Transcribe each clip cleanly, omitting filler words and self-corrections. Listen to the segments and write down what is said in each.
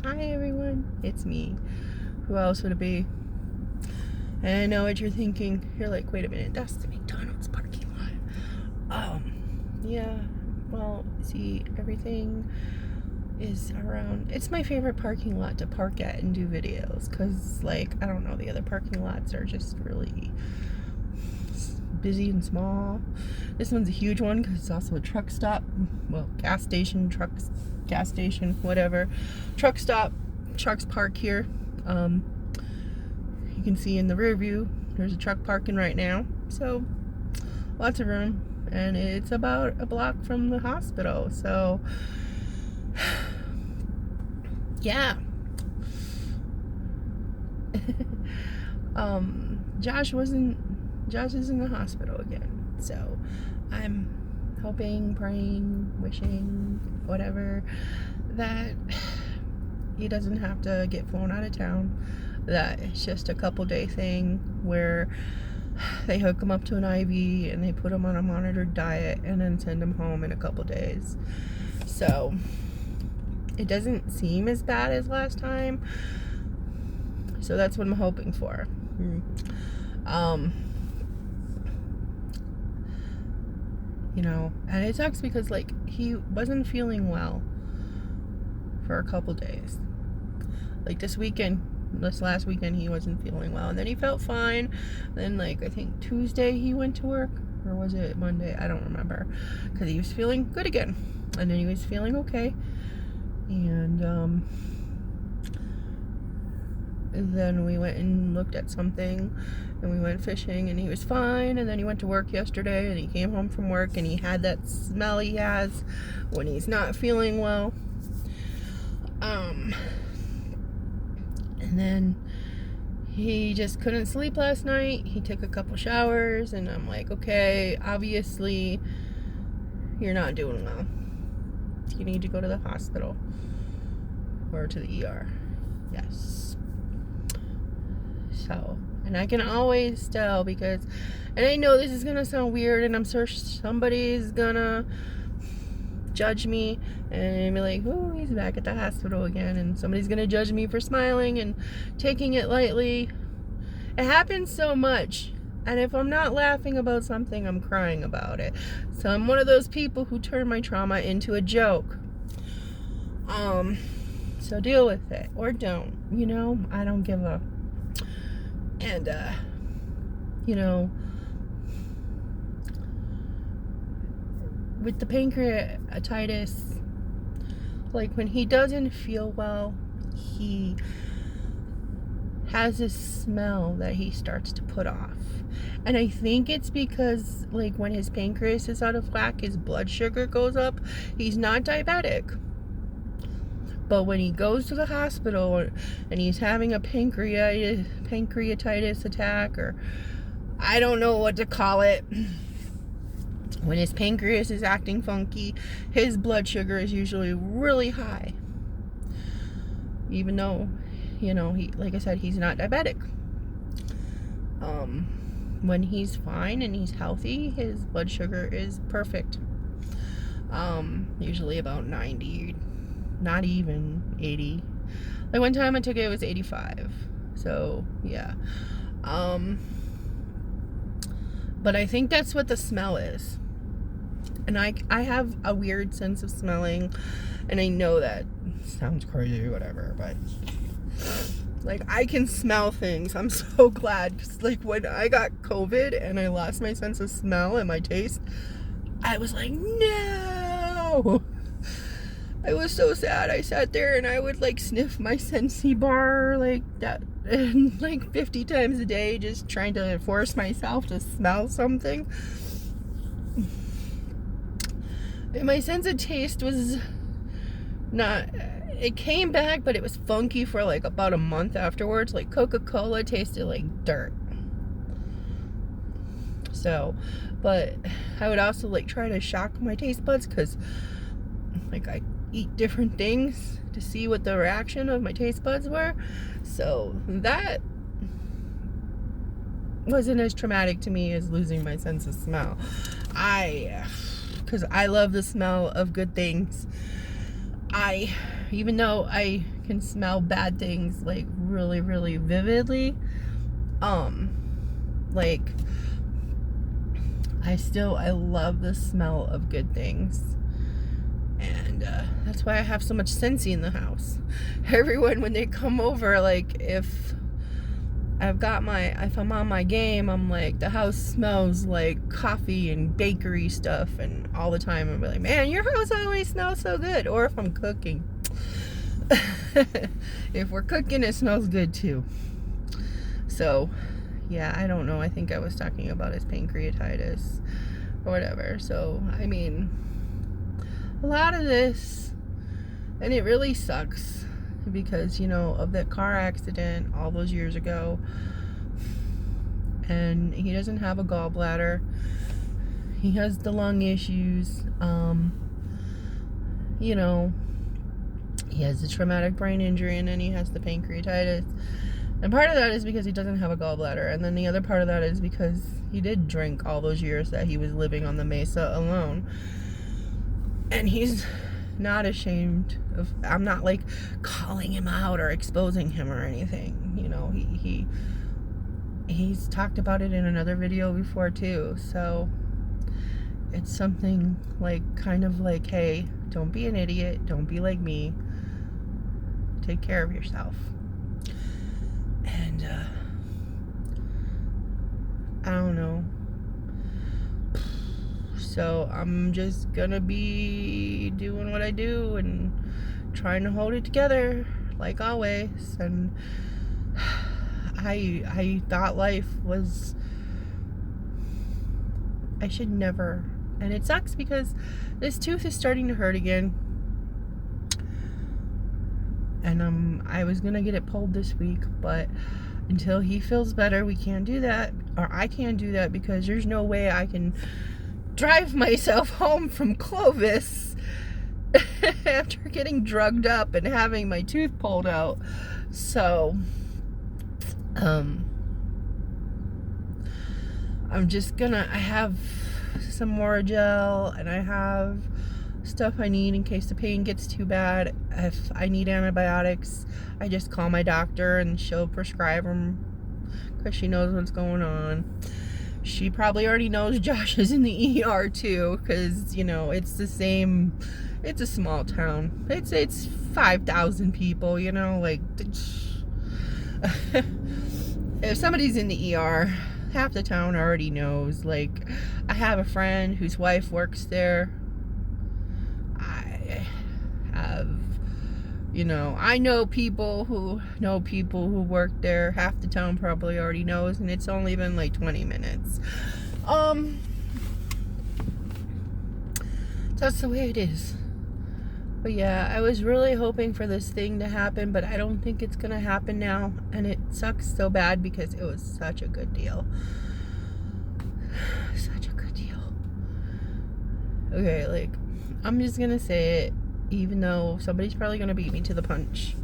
Hi everyone, it's me. Who else would it be? And I know what you're thinking. You're like, wait a minute, that's the McDonald's parking lot. Yeah, well, see, everything is around. It's my favorite parking lot to park at and do videos, because, like, I don't know, the other parking lots are just really busy and small. This one's a huge one because it's also a truck stop. Well, gas station, whatever. Truck stop, trucks park here. You can see in the rear view, there's a truck parking right now. So, lots of room. And it's about a block from the hospital. So, yeah. Josh is in the hospital again. So, I'm hoping, praying, wishing, whatever, that he doesn't have to get flown out of town. That it's just a couple day thing where they hook him up to an IV and they put him on a monitored diet and then send him home in a couple days. So it doesn't seem as bad as last time. So that's what I'm hoping for. You know, and it sucks because, like, he wasn't feeling well for a couple days. Like this last weekend, he wasn't feeling well, and then he felt fine. Then, like, I think Tuesday he went to work, or was it Monday? I don't remember, because he was feeling good again, and then he was feeling okay, and then we went and looked at something, and we went fishing, and he was fine. And then he went to work yesterday, and he came home from work, and he had that smell he has when he's not feeling well. And then he just couldn't sleep last night. He took a couple showers, and I'm like, okay, obviously you're not doing well. You need to go to the hospital or to the ER. Yes. So, and I can always tell because, and I know this is gonna sound weird, and I'm sure somebody's gonna judge me and be like, oh, he's back at the hospital again, and somebody's gonna judge me for smiling and taking it lightly. It happens so much, and if I'm not laughing about something, I'm crying about it. So I'm one of those people who turn my trauma into a joke. So deal with it or don't, you know. I don't give a. And you know, with the pancreatitis, like, when he doesn't feel well, he has this smell that he starts to put off. And I think it's because, like, when his pancreas is out of whack, his blood sugar goes up. He's not diabetic. But when he goes to the hospital and he's having a pancreatitis attack, or I don't know what to call it, when his pancreas is acting funky, his blood sugar is usually really high. Even though, you know, he, like I said, he's not diabetic. When he's fine and he's healthy, his blood sugar is perfect. Usually about 90, not even 80. Like, one time I took it was 85. So, yeah. But I think that's what the smell is. And I have a weird sense of smelling, and I know that sounds crazy or whatever, but, like, I can smell things. I'm so glad, because, like, when I got COVID and I lost my sense of smell and my taste, I was like, no. I was so sad. I sat there and I would, like, sniff my Sensi bar like that, and, like, 50 times a day, just trying to force myself to smell something. And my sense of taste was not, it came back, but it was funky for, like, about a month afterwards. Like, Coca-Cola tasted like dirt. So, but I would also, like, try to shock my taste buds, because, like, I eat different things to see what the reaction of my taste buds were. So that wasn't as traumatic to me as losing my sense of smell. Because I love the smell of good things. I even though I can smell bad things like really, really vividly, like I love the smell of good things. And that's why I have so much Scentsy in the house. Everyone, when they come over, like, if I'm on my game, I'm like, the house smells like coffee and bakery stuff, and all the time I'm like, man, your house always smells so good. Or if I'm cooking. If we're cooking, it smells good too. So, yeah, I don't know. I think I was talking about his pancreatitis or whatever. So, I mean, a lot of this, and it really sucks because, you know, of that car accident all those years ago, and he doesn't have a gallbladder. He has the lung issues. You know, he has the traumatic brain injury, and then he has the pancreatitis. And part of that is because he doesn't have a gallbladder, and then the other part of that is because he did drink all those years that he was living on the Mesa alone. And he's not ashamed of, I'm not like calling him out or exposing him or anything. You know, he's talked about it in another video before too. So it's something like, kind of like, hey, don't be an idiot. Don't be like me. Take care of yourself. And I don't know. So I'm just gonna be doing what I do and trying to hold it together like always. And I thought life was, I should never, and it sucks because this tooth is starting to hurt again. And I was gonna get it pulled this week, but until he feels better, we can't do that, or I can't do that, because there's no way I can drive myself home from Clovis after getting drugged up and having my tooth pulled out. So I'm just gonna, I have some more gel, and I have stuff I need in case the pain gets too bad. If I need antibiotics, I just call my doctor and she'll prescribe them because she knows what's going on. She probably already knows Josh is in the ER too, because, you know, it's the same, it's a small town. It's 5,000 people, you know, like, if somebody's in the ER, half the town already knows. Like, I have a friend whose wife works there. I have, you know, I know people who work there. Half the town probably already knows, and it's only been like 20 minutes. That's the way it is. But yeah, I was really hoping for this thing to happen, but I don't think it's gonna happen now, and it sucks so bad because it was such a good deal. Such a good deal. Okay, like, I'm just gonna say it, even though somebody's probably gonna beat me to the punch.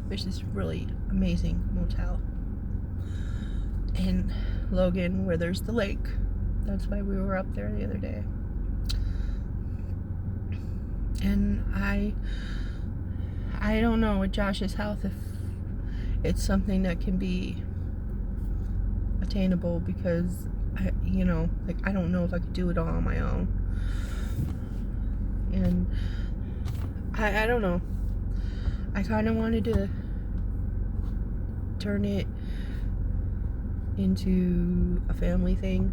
There's this really amazing motel in Logan where there's the lake. That's why we were up there the other day. And I don't know with Josh's health if it's something that can be attainable, because I don't know if I could do it all on my own. And I don't know. I kind of wanted to turn it into a family thing.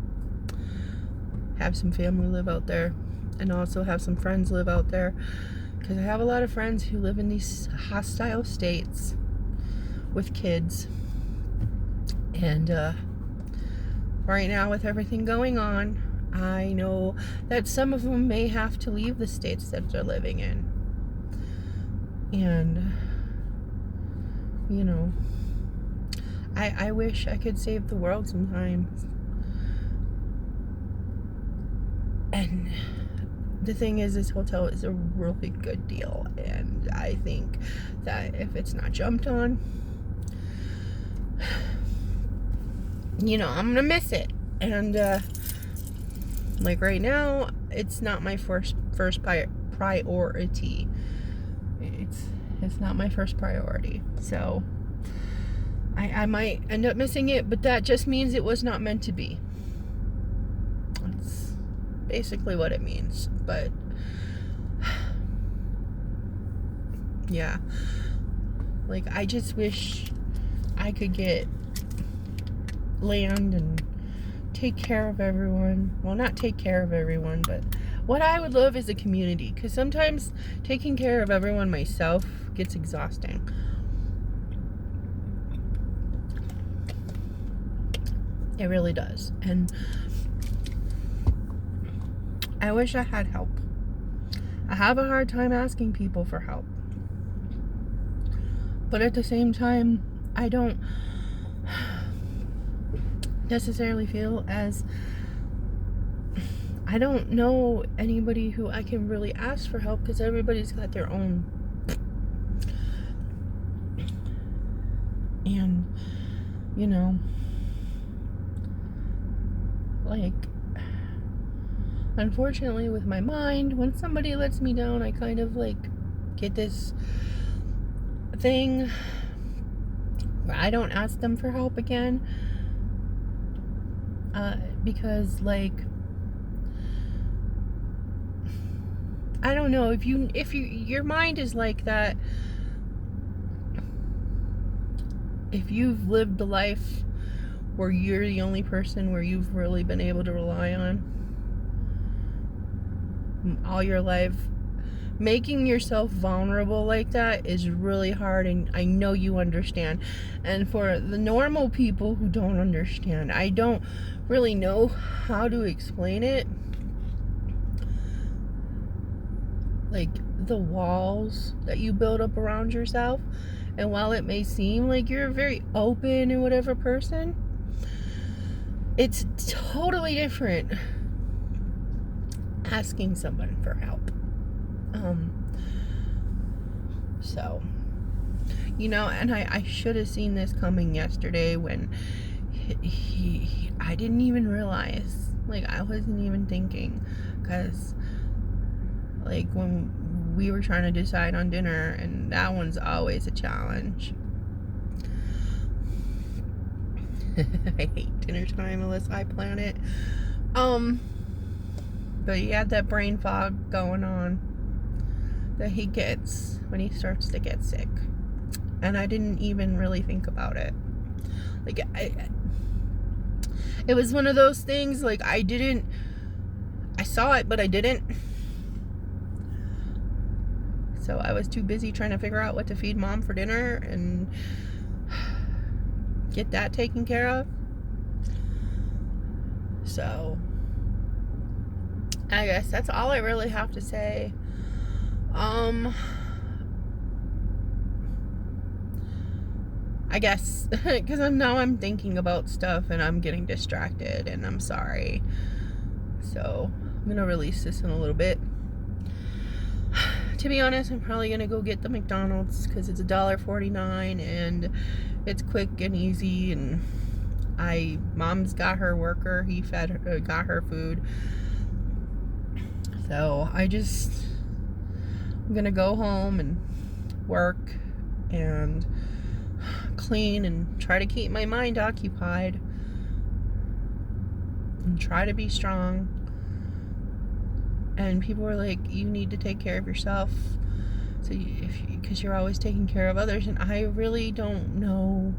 Have some family live out there, and also have some friends live out there, because I have a lot of friends who live in these hostile states with kids. And right now, with everything going on, I know that some of them may have to leave the states that they're living in. And, you know, I wish I could save the world sometimes. And the thing is, this hotel is a really good deal, and I think that if it's not jumped on, you know, I'm gonna miss it. And like right now, it's not my first priority. It's not my first priority. So I might end up missing it, but that just means it was not meant to be. That's basically what it means. But yeah, like, I just wish I could get land and take care of everyone. Well, not take care of everyone, but what I would love is a community, because sometimes taking care of everyone myself gets exhausting. It really does. And I wish I had help. I have a hard time asking people for help. But at the same time, I don't necessarily feel as... I don't know anybody who I can really ask for help, because everybody's got their own. And, you know, like, unfortunately with my mind, when somebody lets me down, I kind of like get this thing where I don't ask them for help again, because, like, I don't know, if your mind is like that, if you've lived a life where you're the only person where you've really been able to rely on all your life, making yourself vulnerable like that is really hard, and I know you understand. And for the normal people who don't understand, I don't really know how to explain it. Like, the walls that you build up around yourself, and while it may seem like you're a very open and whatever person, it's totally different asking someone for help. So, you know, and I should have seen this coming yesterday when I didn't even realize, like, I wasn't even thinking, because, like, when we were trying to decide on dinner, and that one's always a challenge. I hate dinner time unless I plan it. But he had that brain fog going on that he gets when he starts to get sick, and I didn't even really think about it. Like, it was one of those things, like, I saw it, but I didn't. So I was too busy trying to figure out what to feed Mom for dinner and get that taken care of. So I guess that's all I really have to say. I guess because I'm thinking about stuff and I'm getting distracted, and I'm sorry. So I'm gonna release this in a little bit. To be honest, I'm probably gonna go get the McDonald's because it's $1.49 and it's quick and easy, and Mom's got her worker, he got her food. So I'm gonna go home and work and clean and try to keep my mind occupied and try to be strong. And people were like, you need to take care of yourself, so because you're always taking care of others. And I really don't know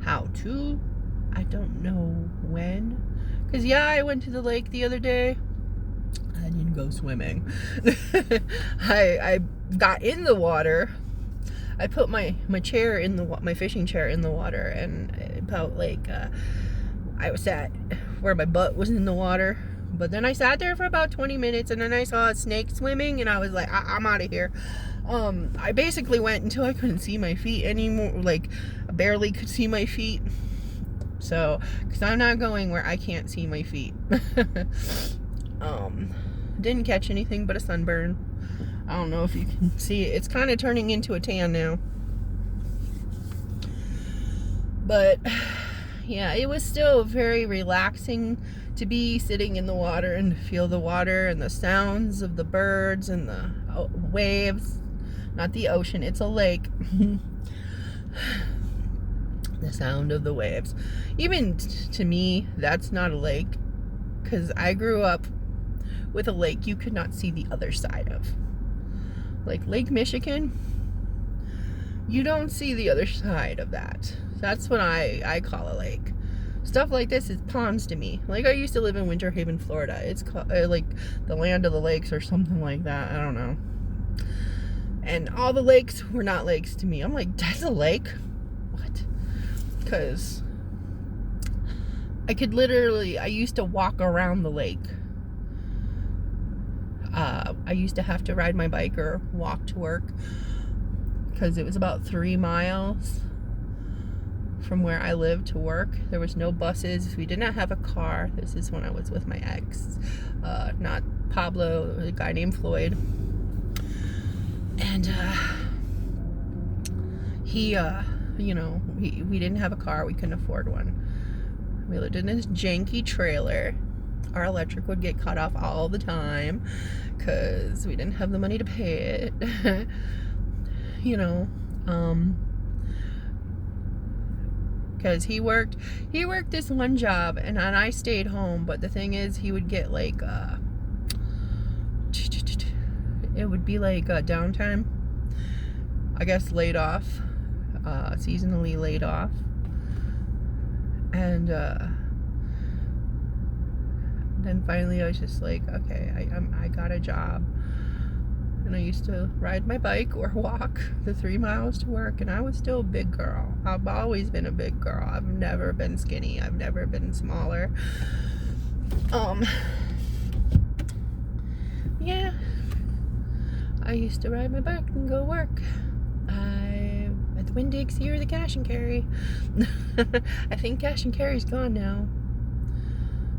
how to. I don't know when. Because, yeah, I went to the lake the other day. I didn't go swimming. I got in the water. I put my chair in my fishing chair in the water, and about like I was at where my butt was in the water. But then I sat there for about 20 minutes, and then I saw a snake swimming, and I was like, I'm out of here. I basically went until I couldn't see my feet anymore. Like, I barely could see my feet. So, because I'm not going where I can't see my feet. Didn't catch anything but a sunburn. I don't know if you can see it. It's kind of turning into a tan now. But, yeah, it was still very relaxing to be sitting in the water and feel the water and the sounds of the birds and the waves. not the ocean, it's a lake. The sound of the waves. Even to me, that's not a lake, because I grew up with a lake you could not see the other side of. Like Lake Michigan, you don't see the other side of that. That's what I call a lake. Stuff like this is ponds to me. Like, I used to live in Winter Haven, Florida. It's called, like the land of the lakes or something like that. I don't know. And all the lakes were not lakes to me. I'm like, that's a lake? What? Because I could literally, I used to walk around the lake. I used to have to ride my bike or walk to work because it was about 3 miles from where I lived to work. There was no buses. We did not have a car. This is when I was with my ex, not Pablo, a guy named Floyd. And he, you know, we didn't have a car. We couldn't afford one. We lived in this janky trailer. Our electric would get cut off all the time because we didn't have the money to pay it. You know, because he worked this one job and I stayed home. But the thing is, he would get like it would be like downtime, I guess, laid off, seasonally laid off. And then finally I was just like, okay, I got a job. And I used to ride my bike or walk the 3 miles to work, and I was still a big girl. I've always been a big girl. I've never been skinny. I've never been smaller. Yeah. I used to ride my bike and go work. At the Winn-Dixie or the cash and carry. I think cash and carry's gone now.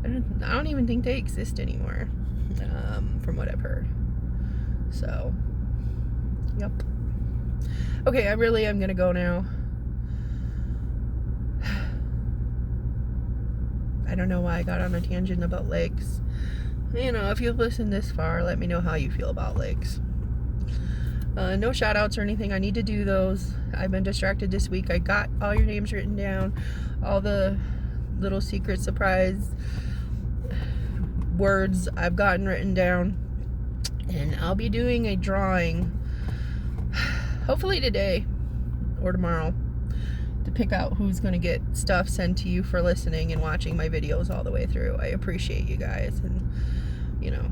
I don't even think they exist anymore, from what I've heard. So, yep. Okay, I really am gonna go now. I don't know why I got on a tangent about lakes. You know, if you've listened this far, let me know how you feel about lakes. No shout outs or anything. I need to do those. I've been distracted this week. I got all your names written down, all the little secret surprise words I've gotten written down, and I'll be doing a drawing hopefully today or tomorrow to pick out who's going to get stuff sent to you for listening and watching my videos all the way through. I appreciate you guys, and you know,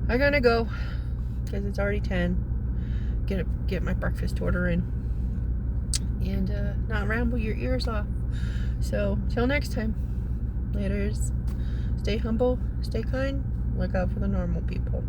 I'm gonna go because it's already 10. Get my breakfast order in and not ramble your ears off. So till next time, laters. Stay humble, stay kind, look out for the normal people.